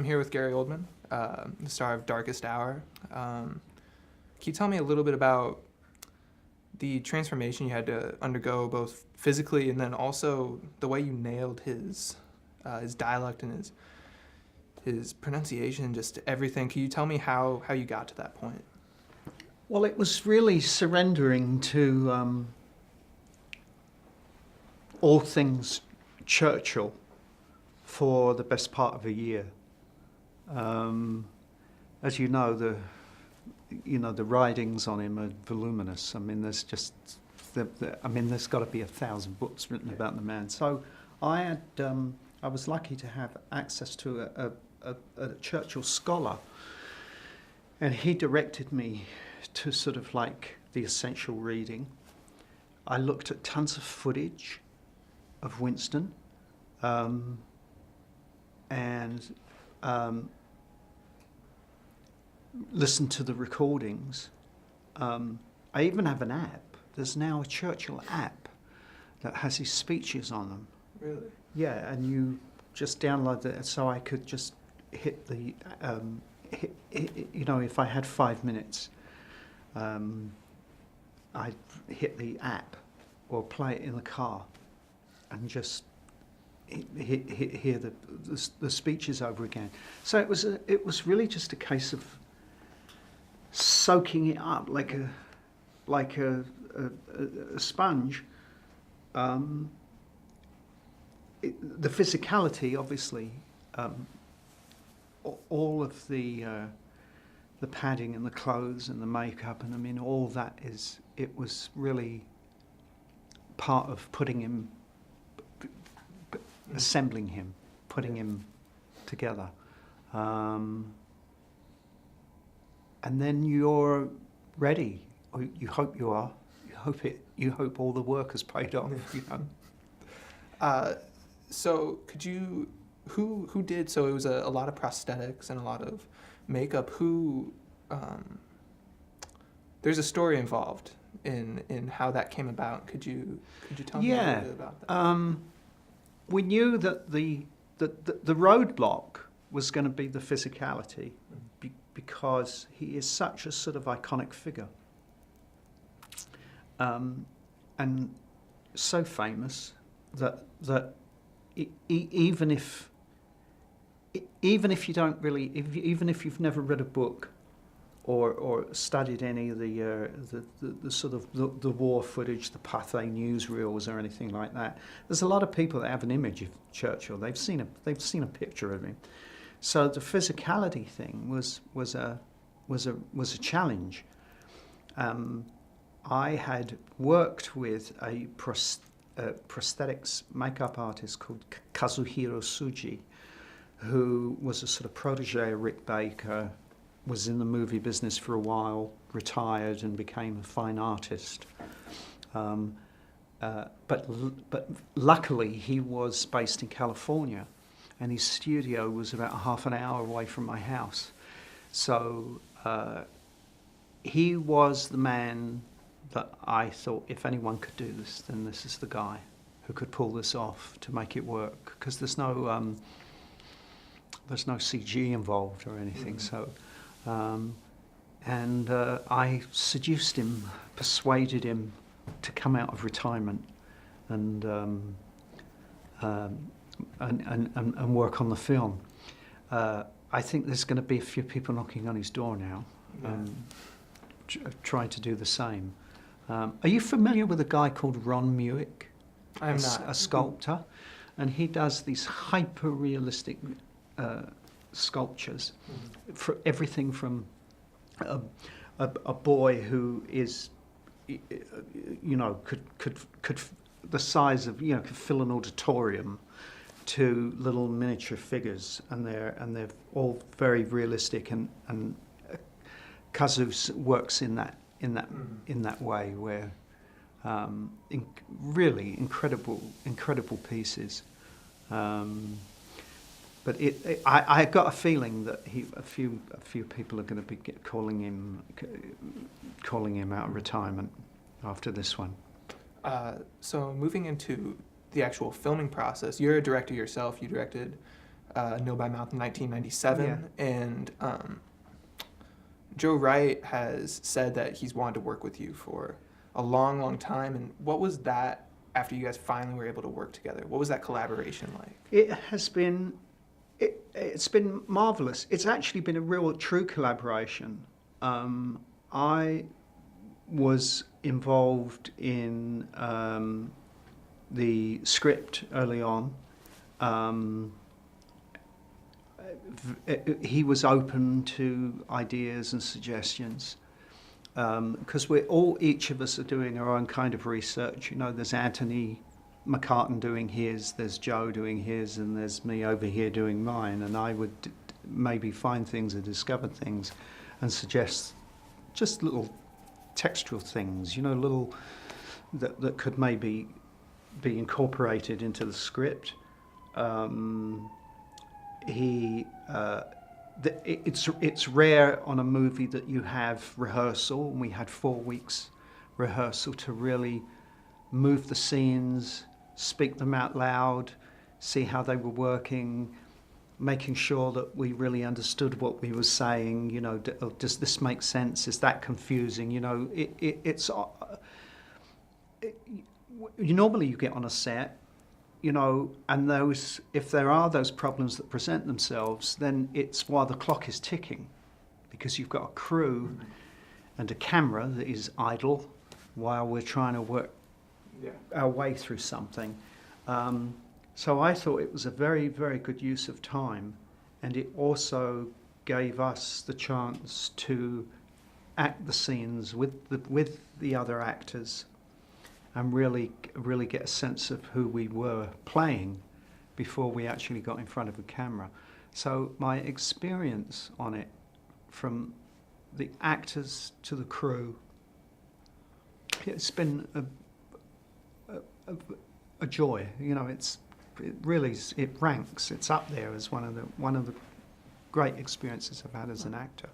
I'm here with Gary Oldman, the star of Darkest Hour. Can you tell me a little bit about the transformation you had to undergo, both physically and then also the way you nailed his dialect and his pronunciation, just everything? Can you tell me how you got to that point? Well, it was really surrendering to all things Churchill for the best part of a year. As you know, the writings on him are voluminous. I mean, there's just, there's got to be 1,000 books written about the man. So I was lucky to have access to a Churchill scholar, and he directed me to sort of like the essential reading. I looked at tons of footage of Winston, and listened to the recordings. I even have an app. There's now a Churchill app that has his speeches on them. Really? Yeah, and you just download that, so I could just hit the, if I had 5 minutes, I'd hit the app or play it in the car and just hear the speeches over again. So it was really just a case of soaking it up like a sponge. The physicality, obviously, all of the padding and the clothes and the makeup, and I mean all that it was really part of putting him, assembling him, putting him together. And then you're ready. Or you hope you are. You hope all the work has paid off. You know. So could you? Who did? So it was a lot of prosthetics and a lot of makeup. Who? There's a story involved in how that came about. Could you tell me a little bit about that? We knew that the roadblock was going to be the physicality. Because he is such a sort of iconic figure, and so famous that even if you don't really, even if you've never read a book or studied any of the sort of the war footage, the Pathé newsreels or anything like that, there's a lot of people that have an image of Churchill. They've seen a picture of him. So the physicality thing was a challenge. I had worked with a prosthetics makeup artist called Kazuhiro Tsuji, who was a sort of protege of Rick Baker, was in the movie business for a while, retired and became a fine artist. But luckily he was based in California, and his studio was about half an hour away from my house. So he was the man that I thought, if anyone could do this, then this is the guy who could pull this off to make it work. Because there's no CG involved or anything. So, I seduced him, persuaded him to come out of retirement and work on the film. I think there's going to be a few people knocking on his door now, trying to do the same. Are you familiar with a guy called Ron Muick? I'm not. A sculptor, and he does these hyper-realistic sculptures, for everything from a boy who is, could the size of, could fill an auditorium, to little miniature figures, and they're all very realistic, and Kazu works in that way, where really incredible pieces. But I got a feeling that a few people are going to be calling him out of retirement after this one. So moving into the actual filming process, you're a director yourself. You directed Nil by Mouth in 1997, Yeah. and Joe Wright has said that he's wanted to work with you for a long, long time. And what was that after you guys finally were able to work together? What was that collaboration like? It has been, it's been marvelous. It's actually been a real, true collaboration. I was involved in the script early on. He was open to ideas and suggestions because each of us are doing our own kind of research. You know, there's Anthony McCartan doing his, there's Joe doing his, and there's me over here doing mine. And I would maybe find things or discover things and suggest just little textual things, you know, little that could maybe be incorporated into the script. It's rare on a movie that you have rehearsal, and we had 4 weeks rehearsal to really move the scenes, speak them out loud, see how they were working, making sure that we really understood what we were saying. You know, does this make sense? Is that confusing? You know, normally you get on a set, you know, and if there are those problems that present themselves, then it's while the clock is ticking, because you've got a crew and a camera that is idle while we're trying to work our way through something. So I thought it was a very, very good use of time, and it also gave us the chance to act the scenes with the other actors and really get a sense of who we were playing before we actually got in front of a camera. So my experience on it, from the actors to the crew, it's been a joy. You know, it ranks. It's up there as one of the great experiences I've had as an actor.